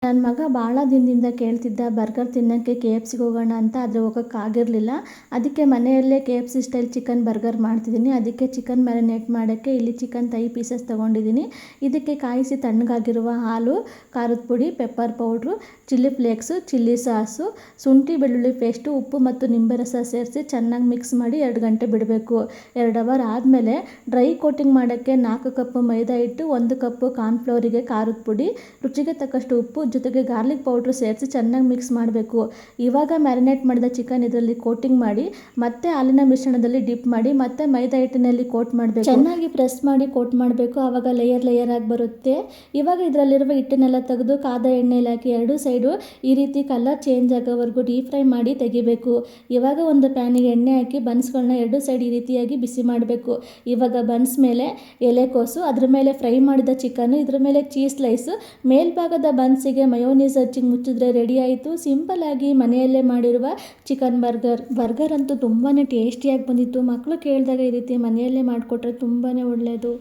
ನನ್ನ ಮಗ ಭಾಳ ದಿನದಿಂದ ಕೇಳ್ತಿದ್ದ ಬರ್ಗರ್ ತಿನ್ನೋಕ್ಕೆ KFCಗೆ ಹೋಗೋಣ ಅಂತ. ಆದರೆ ಹೋಗೋಕ್ಕಾಗಿರಲಿಲ್ಲ. ಅದಕ್ಕೆ ಮನೆಯಲ್ಲೇ KFC ಸ್ಟೈಲ್ ಚಿಕನ್ ಬರ್ಗರ್ ಮಾಡ್ತಿದ್ದೀನಿ. ಅದಕ್ಕೆ ಚಿಕನ್ ಮ್ಯಾರಿನೇಟ್ ಮಾಡೋಕ್ಕೆ ಇಲ್ಲಿ ಚಿಕನ್ ಥೈ ಪೀಸಸ್ ತೊಗೊಂಡಿದ್ದೀನಿ. ಇದಕ್ಕೆ ಕಾಯಿಸಿ ತಣ್ಣಗಾಗಿರುವ ಹಾಲು, ಖಾರದ ಪುಡಿ, pepper powder, chilli flakes, chilli sauce, ಶುಂಠಿ ಬೆಳ್ಳುಳ್ಳಿ ಪೇಸ್ಟು, ಉಪ್ಪು ಮತ್ತು ನಿಂಬೆ ರಸ ಸೇರಿಸಿ ಚೆನ್ನಾಗಿ ಮಿಕ್ಸ್ ಮಾಡಿ 2 ಗಂಟೆ ಬಿಡಬೇಕು. 2 ಅವರ್ ಆದಮೇಲೆ ಡ್ರೈ ಕೋಟಿಂಗ್ ಮಾಡೋಕ್ಕೆ 4 ಕಪ್ ಮೈದಾ ಹಿಟ್ಟು, 1 ಕಪ್ ಕಾರ್ನ್ಫ್ಲವರಿಗೆ ಖಾರದ ಪುಡಿ, ರುಚಿಗೆ ತಕ್ಕಷ್ಟು ಉಪ್ಪು ಜೊತೆಗೆ ಗಾರ್ಲಿಕ್ ಪೌಡ್ರ್ ಸೇರಿಸಿ ಚೆನ್ನಾಗಿ ಮಿಕ್ಸ್ ಮಾಡಬೇಕು. ಇವಾಗ ಮ್ಯಾರಿನೇಟ್ ಮಾಡಿದ ಚಿಕನ್ ಇದರಲ್ಲಿ ಕೋಟಿಂಗ್ ಮಾಡಿ ಮತ್ತೆ ಹಾಲಿನ ಮಿಶ್ರಣದಲ್ಲಿ ಡಿಪ್ ಮಾಡಿ ಮತ್ತೆ ಮೈದಾ ಹಿಟ್ಟಿನಲ್ಲಿ ಕೋಟ್ ಮಾಡಬೇಕು. ಚೆನ್ನಾಗಿ ಪ್ರೆಸ್ ಮಾಡಿ ಕೋಟ್ ಮಾಡಬೇಕು. ಆವಾಗ ಲೇಯರ್ ಆಗಿ ಬರುತ್ತೆ. ಇವಾಗ ಇದರಲ್ಲಿರುವ ಹಿಟ್ಟನ್ನೆಲ್ಲ ತೆಗೆದು ಕಾದ ಎಣ್ಣೆಯಲ್ಲಿ ಹಾಕಿ 2 ಸೈಡು ಈ ರೀತಿ ಕಲರ್ ಚೇಂಜ್ ಆಗೋವರೆಗೂ ಡೀಪ್ ಫ್ರೈ ಮಾಡಿ ತೆಗಿಬೇಕು. ಇವಾಗ ಒಂದು ಪ್ಯಾನಿಗೆ ಎಣ್ಣೆ ಹಾಕಿ ಬನ್ಸ್ಗಳನ್ನ 2 ಸೈಡ್ ಈ ರೀತಿಯಾಗಿ ಬಿಸಿ ಮಾಡಬೇಕು. ಇವಾಗ ಬನ್ಸ್ ಮೇಲೆ ಎಲೆಕೋಸು, ಅದ್ರ ಮೇಲೆ ಫ್ರೈ ಮಾಡಿದ ಚಿಕನ್, ಇದ್ರ ಮೇಲೆ ಚೀಸ್ ಸ್ಲೈಸು, ಮೇಲ್ಭಾಗದ ಬನ್ಸಿಗೆ ಮಯೋನೀಸ್ ಹಚ್ಚಿ ಮುಚ್ಚಿದ್ರೆ ರೆಡಿ ಆಯಿತು. ಸಿಂಪಲ್ ಆಗಿ ಮನೆಯಲ್ಲೇ ಮಾಡಿರುವ ಚಿಕನ್ ಬರ್ಗರ್ ಅಂತೂ ತುಂಬಾ ಟೇಸ್ಟಿಯಾಗಿ ಬಂದಿತ್ತು. ಮಕ್ಕಳು ಕೇಳಿದಾಗ ಈ ರೀತಿ ಮನೆಯಲ್ಲೇ ಮಾಡಿಕೊಟ್ರೆ ತುಂಬಾ ಒಳ್ಳೆಯದು.